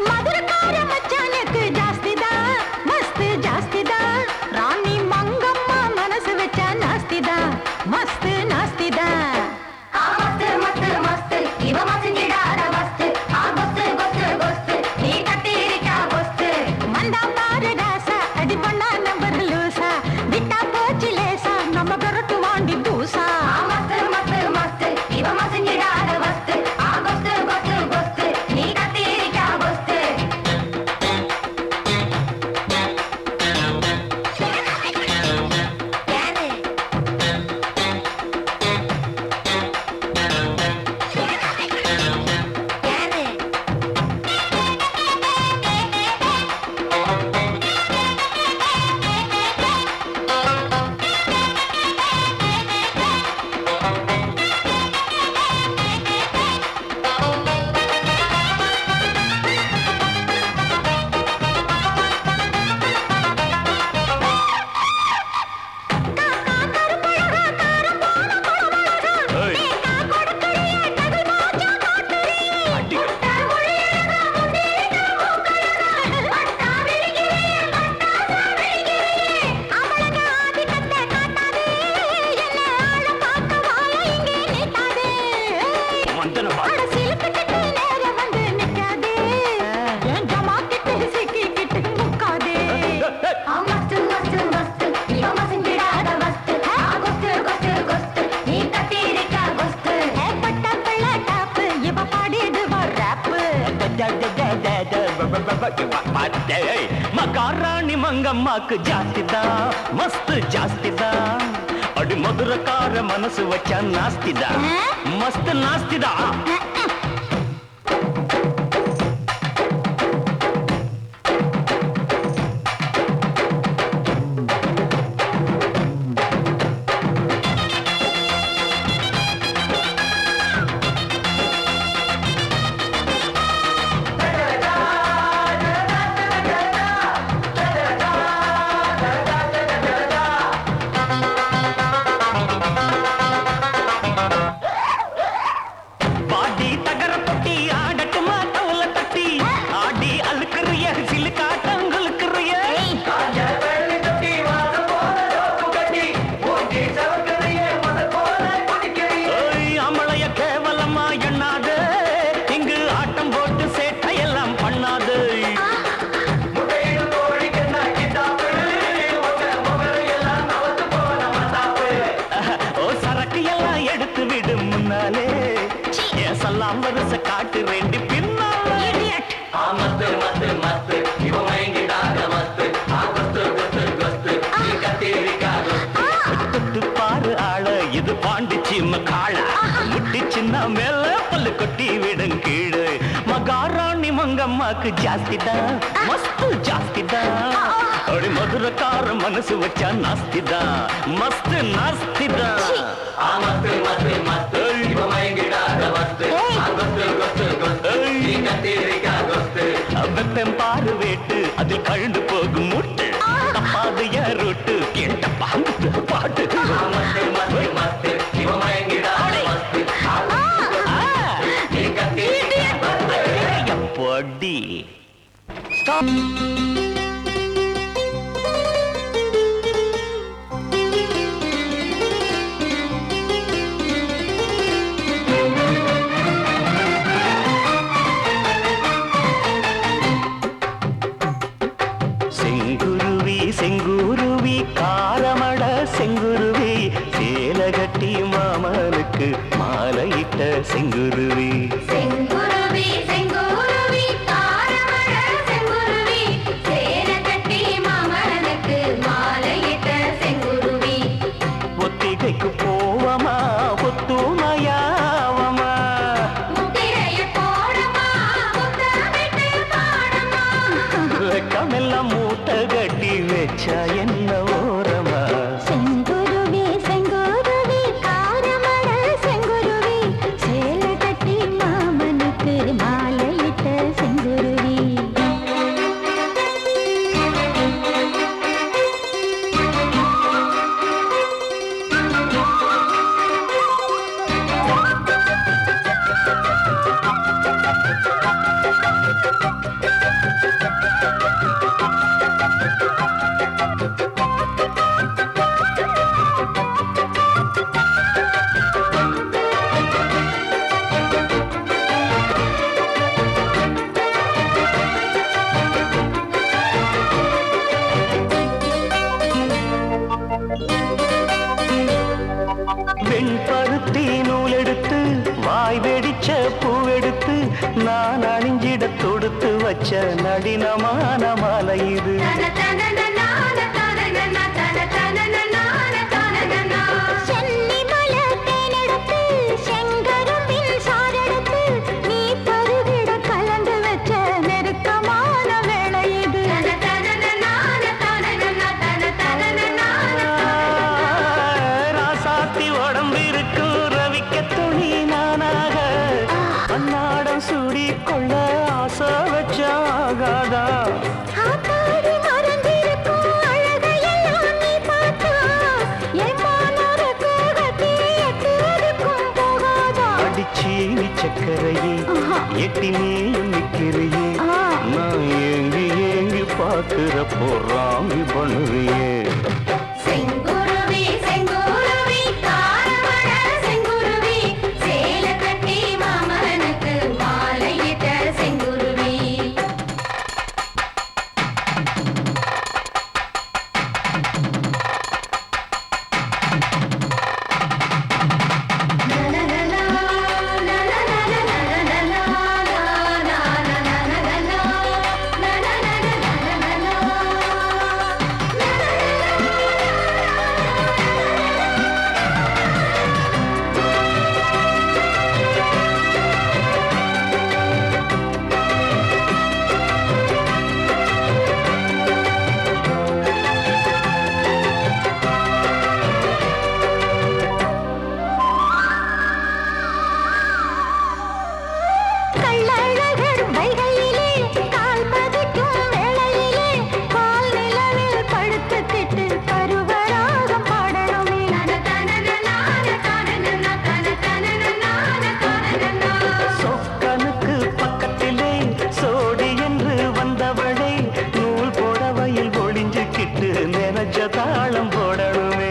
மதுரக்கார மச்சானுக்கு ஜாஸ்திதா மஸ்து ஜாஸ்திதா ராணி மங்கம்மா மனசு வச்சா நாஸ்திதா மஸ்து நாஸ்திதா மஸ்து மஸ்து மஸ்து இவ மசிஞ்சிடாத மஸ்து ஆகஸ்து கொஸ்து கொஸ்து நீ கட்டிரிக்கா கொஸ்து மண்டா பாரு ராசா அடி பண்ணா நம்பர் லூசா விட்டா போச்சு லேசா நம்ம பெரட்டு வாண்டி பூசா மஸ்து மஸ்து மஸ்து இவ மசிஞ்சிடாத மஸ்து ஆகஸ்து கொஸ்து கொஸ்து நீ கட்டிரிக்கா கொஸ்து மகாராணி மங்கம்மாக்கு ஜாஸ்திதா மஸ்து ஜாஸ்திதா அடி மதுரக்கார மனசு வச்சா நாஸ்திதா மஸ்து நாஸ்திதா காட்டு ரெண்டு பின்னாலே மஸ்து மஸ்து மஸ்து இவ மயங்கிடாத மஸ்து ஆகஸ்து கொஸ்து கொஸ்து நீ கட்டிரிக்கா கொஸ்து பாரு ஆள இது பாண்டிச்சி மக்காள முட்டி சின்ன மேல பல்லு கொட்டி விடும் கீழே மகாராணி மங்கம்மாக்கு ஜாஸ்திதா மஸ்து ஜாஸ்திதா அடி மதுரக்கார மனசு வச்சா நாஸ்திதா மஸ்து நாஸ்திதா மஸ்து மஸ்து மஸ்து இவ மயங்கிடாத மஸ்து ஆகஸ்து கொஸ்து கொஸ்து நீ கட்டிரிக்கா கொஸ்து வெப்பம் பாரு வேட்டு அதில் கழுந்து போகும் முட்டு தப்பாது யாரோட்டு கேட்ட பாட்டு பாட்டு மஸ்து மஸ்து மஸ்து இவ மயங்கிடாத மஸ்து நீ கட்டிரிக்கா கொஸ்து எப்படி ஸ்டாப் செங்குருவி காரமட செங்குருவி சேலகட்டி மாமனுக்கு மாலையிட்ட செங்குருவி செங்குருவி செங்குருவி காரமட செங்குருவி சேலகட்டி மாமனுக்கு மாலையிட்ட செங்குருவி ஒத்திகைக்கு போவமா ஒத்துமையாவமா முத்திரைய போடமா முத்தமிட்டு பாடமா வெக்கமெல்லாம் மூட்டை கட்டி வச்சா என்ன ஓரமா செங்குருவி செங்குருவி காரமட செங்குருவி சேலகட்டி மாமனுக்கு மாலையிட்ட செங்குருவி தொடுத்து வச்ச நடினமான மாலை இது. ராசாத்தி உடம்பிருக்கும் ரவிக்க துணி நானாக அன்னாடம் சூடி கொள்ள ஆசை வச்சாகாதா. அடிச்சீனி சக்கரையே எட்டி நீயும் நிக்கிறையே நான் ஏங்கி ஏங்கி பார்க்கிற போறாமி பண்ணுறியே. தாளம் போடணுமே.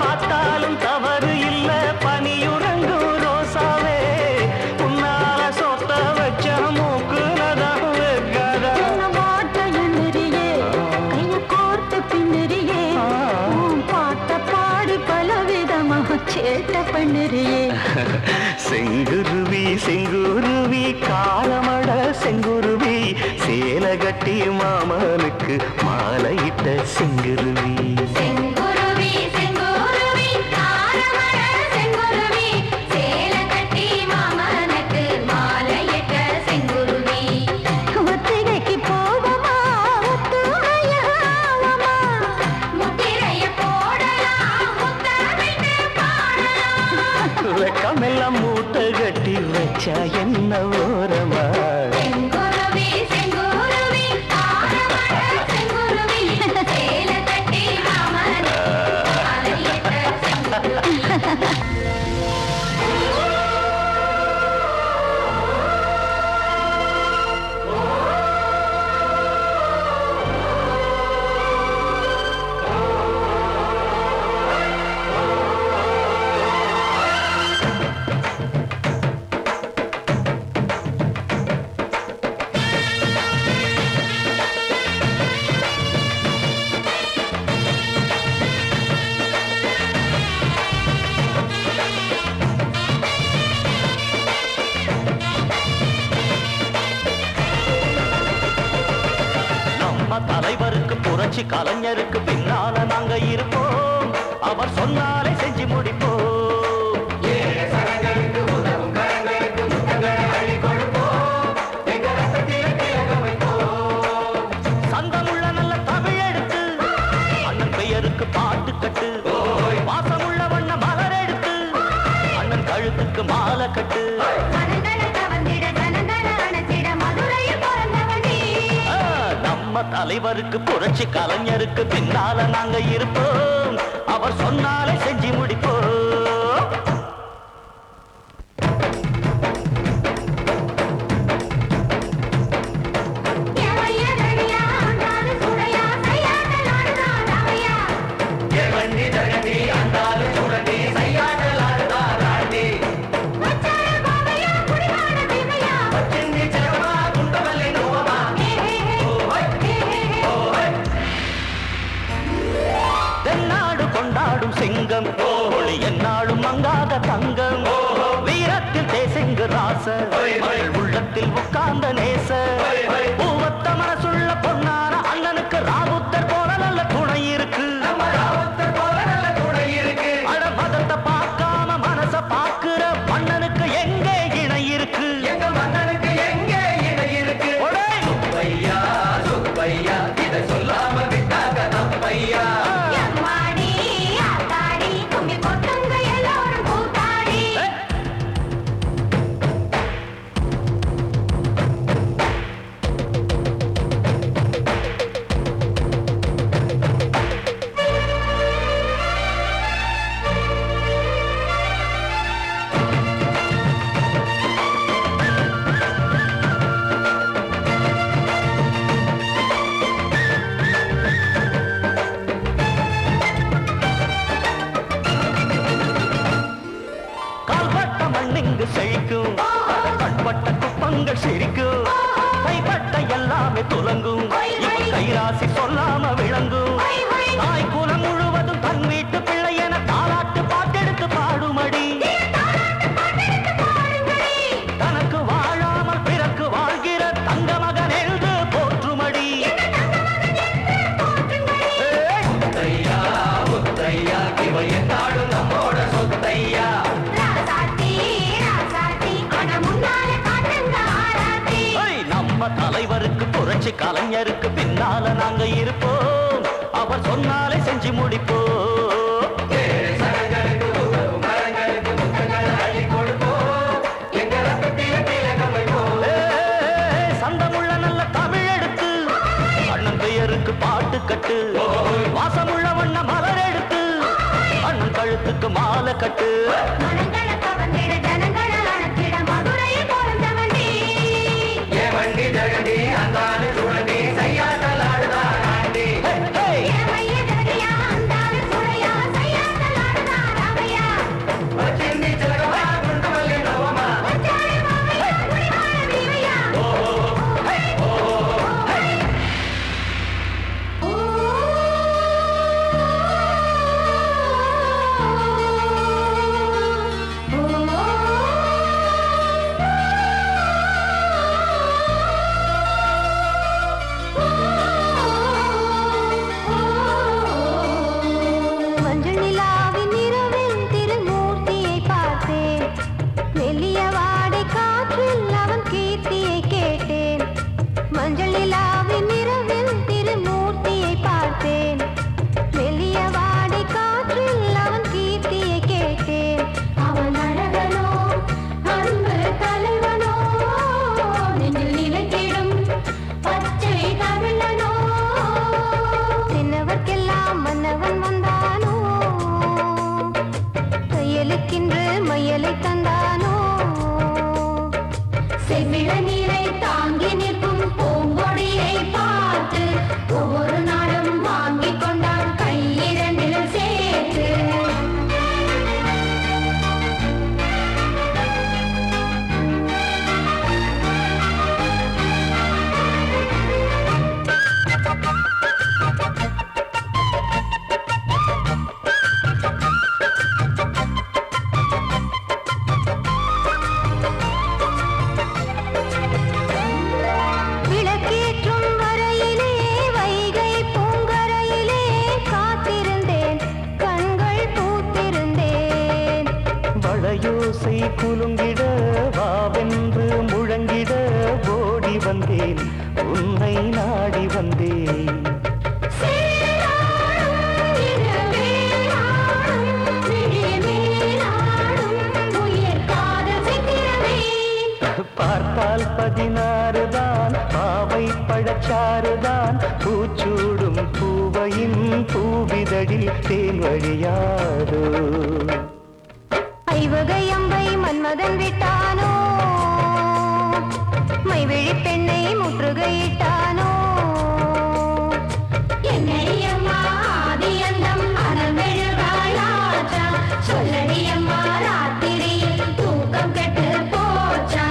பார்த்தாலும் தவறு இல்ல பனியுறங்கும் ரோசாவே உன்னால சொத்த வச்ச மூக்குலதான் வைக்காதா. செங்குருவி செங்குருவி காலமட செங்குருவி சேலை கட்டி மாமனுக்கு மாலையிட்ட செங்குருவி. வெக்கமெல்லாம் மூட்டை கட்டி வச்சா என்ன ஓரமா. தலைவருக்கு புரட்சி கலைஞருக்கு பின்னால நாங்க இருப்போம். அவர் சொன்னாலே செஞ்சு முடிப்போம். சந்தமுள்ள நல்ல தமிழ் எடுத்து அண்ணன் பெயருக்கு பாட்டு கட்டு. வாசமுள்ள வண்ண மலர் எடுத்து அண்ணன் கழுத்துக்கு மாலை கட்டு. தலைவருக்கு புரட்சி கலைஞருக்கு பின்னால நாங்க இருப்போம். அவர் சொன்னாலே செஞ்சு முடிப்போம். தானே துலங்கும் இப்ப கைராசி சொல்லாம விளங்கும் தாய் குலம் முழுவதும் தன் வீட்டு பிள்ளை என தாலாட்டு பாட்டெடுத்து பாடுமடி தனக்கு வாழாமல் பிறக்கு வாழ்கிற தங்க மகன் எழுது போற்றுமடி முத்தையா முத்தையா இவ என்னாடும் நம்மோட சொத்தையா நம்ம தலைவருக்கு புரட்சி கலைஞருக்கு பின்னால நாங்க இருப்போம் அவர் சொன்னாலே செஞ்சு முடிப்போம் சந்தமுள்ள நல்ல தமிழ் எடுத்து அண்ணன் பெயருக்கு பாட்டு கட்டு வாசமுள்ள வண்ண மலர் எடுத்து அண்ணன் கழுத்துக்கு மாலை கட்டு குலுங்கிட வாவென்று முழங்கிட ஓடி வந்தேன் உன்னை நாடி வந்தேன் பார்த்தால் 16 தான் பாவை பழச்சாறுதான் பூச்சூடும் பூவையின் பூவிதழில் தேன் வழியாதோ ஐவகை அம்பை மன்மதன் விட்டானோ மைவிழி பெண்ணை முற்றுகையிட்டானோ என்னடியம்மா ஆதியந்தம் அனமெழுகாயாச்சா சொல்லடியம்மா ராத்திரியில் தூக்கம் கெட்டு போச்சா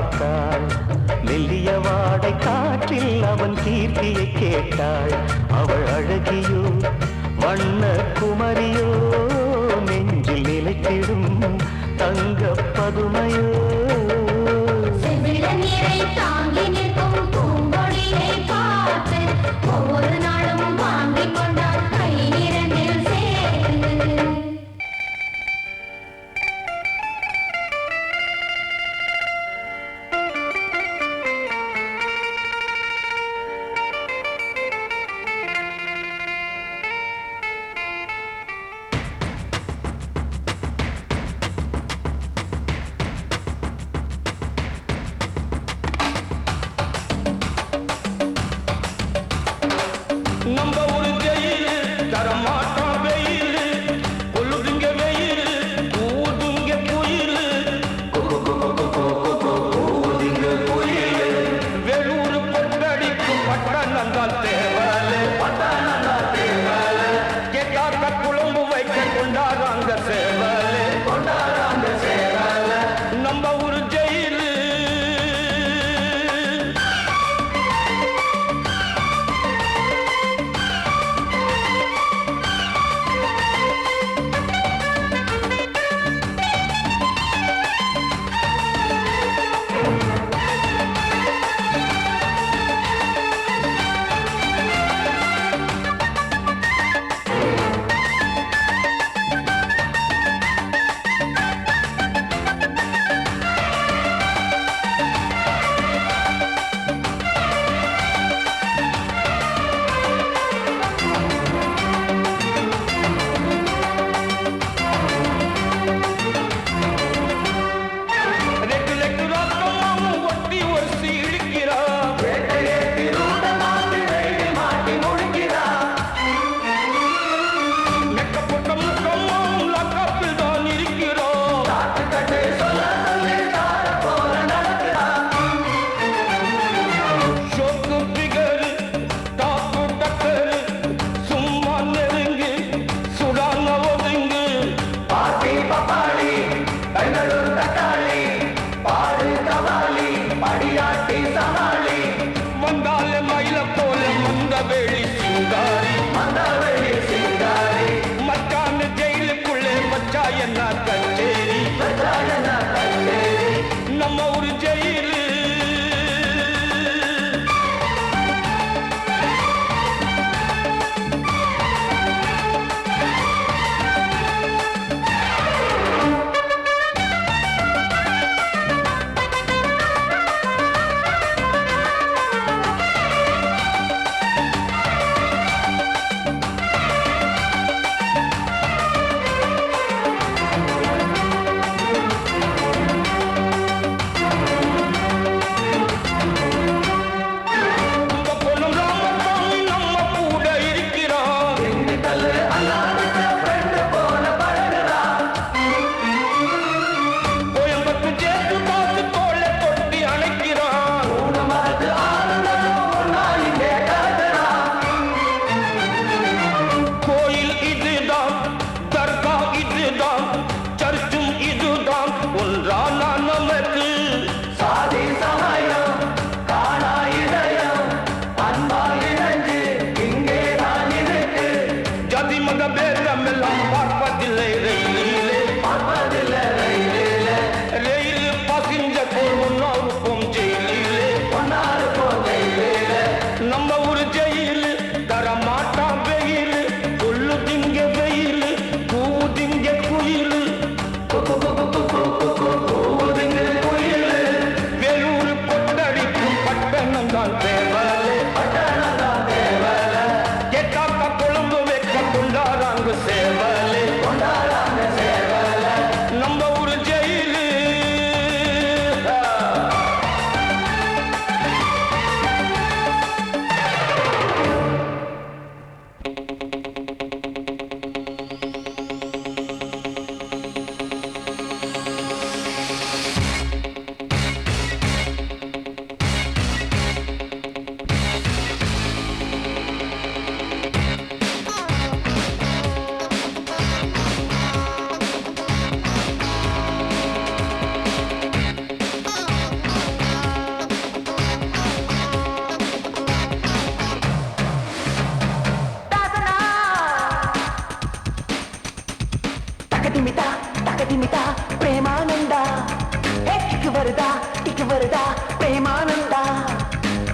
பார்த்தாள் மெல்லிய வாடை காற்றில் அவன் கீர்த்தியை கேட்டாள் அவள் அழகியோ வண்ண குமரியோ நெஞ்சில் நிலைத்திடும் தங்க பதுமையோ நீரை தாங்கி நிற்கும் பூங்கொடியை பார்த்து ஒவ்வொரு நாளும் வாங்கிக் கொண்டால் கை இரண்டில் சேர்த்து நம்ம ஒரு ஜெயில் தரமாட்டான் வெயில் கொள்ளுதுங்க வெயில் ஊதுங்க புயல் ஊதுங்க புயல் வெளூர் பொட்டடிக்கும் பட்டணங்கள் தேவலே கேட்டாக்க குழம்பு வைக்க கொண்டாடுறாங்க சேவலே நம்ம ஒரு ஜெயில் நம்ம ஒரு ஜெயில் திமிதா தக திமிதா பிரேமானந்தா கிக்கு வருதா பிரேமானந்தா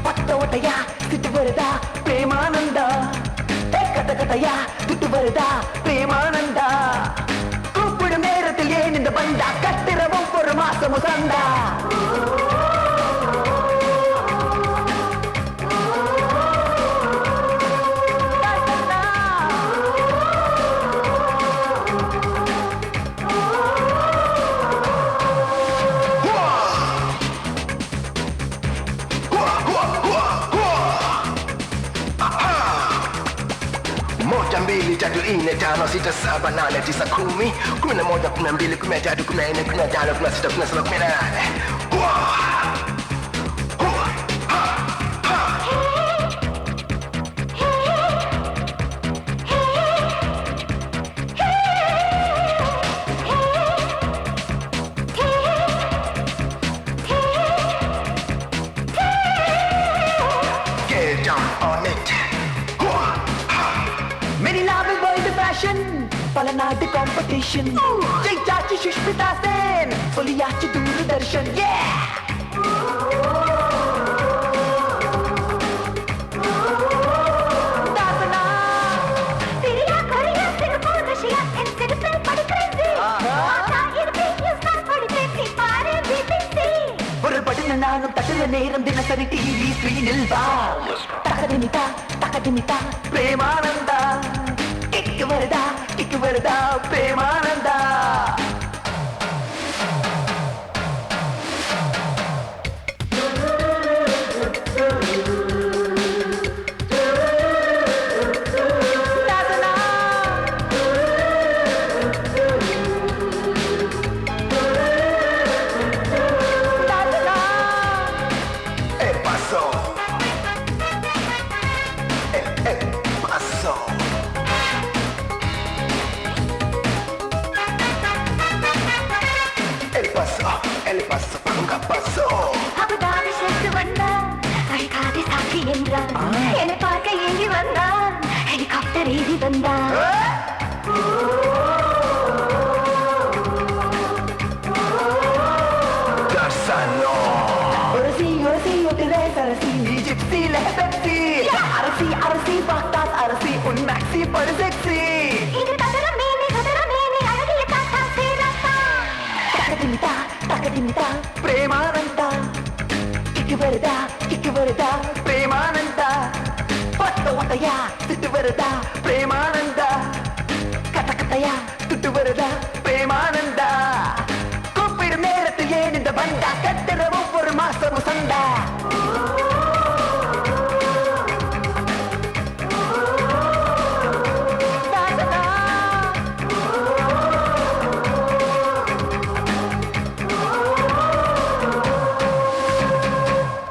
பத்த ஓட்டையா திட்டு வருதா பிரேமானந்தா கட்ட கட்டையா திட்டு வருதா பிரேமானந்தா கூப்பிடும் நேரத்தில் ஏன் இந்த பண்டா கட்டிரவும் ஒரு மாசமும் சந்தா Moja mbili tatu nne tano sita saba nane tisa kumi 11 12 13 14 15 16 17 18 Get down on it. मेरी नावल वर्ल्ड फैशन पला नाट competition जयचाची Sushmita Sen सोलियाची Doordarshan Dasna Syria Korea Singapore Russia என் சிறுப்பில் படிக்கிறது பாரு பிபிசி ஒரு படுன நானும் தட்டுல நேரம் தினசரி டிவி ஸ்கிரீனில் வா தகதிமிதா பிரேமானந்தா கிக்கு வருதா Premananda El paso. El paso. El paso, nunca pasó. Abu Dhabi சென்று வந்தான் அழைக்காதே சாட்சி என்றான் என்னை பார்க்க ஏங்கி வந்தான் ஹெலிகாப்டர் ஏறி வந்தான் Garzano. ஒரசி ஒட்டுலே சரசி ஜிப்சி லெஹபெப்சி அரசி பாக்தாத் அரசி உன் மேக்ஸி படு செக்ஸி இது கதரமேனி அழகிய தாத்தா சேராத்தா தகதிமிதா பிரேமானந்தா கிக்கு வருதா பிரேமானந்தா பத்த ஓட்டையா திட்டு வருதா பிரேமானந்தா கட்ட கட்டையா திட்டு வருதா பிரேமானந்தா கூப்பிடும் நேரத்தில் ஏன் இந்த பண்டா கட்டுறவும் ஒரு மாசமும் சண்டா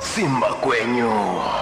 Simba Cueño.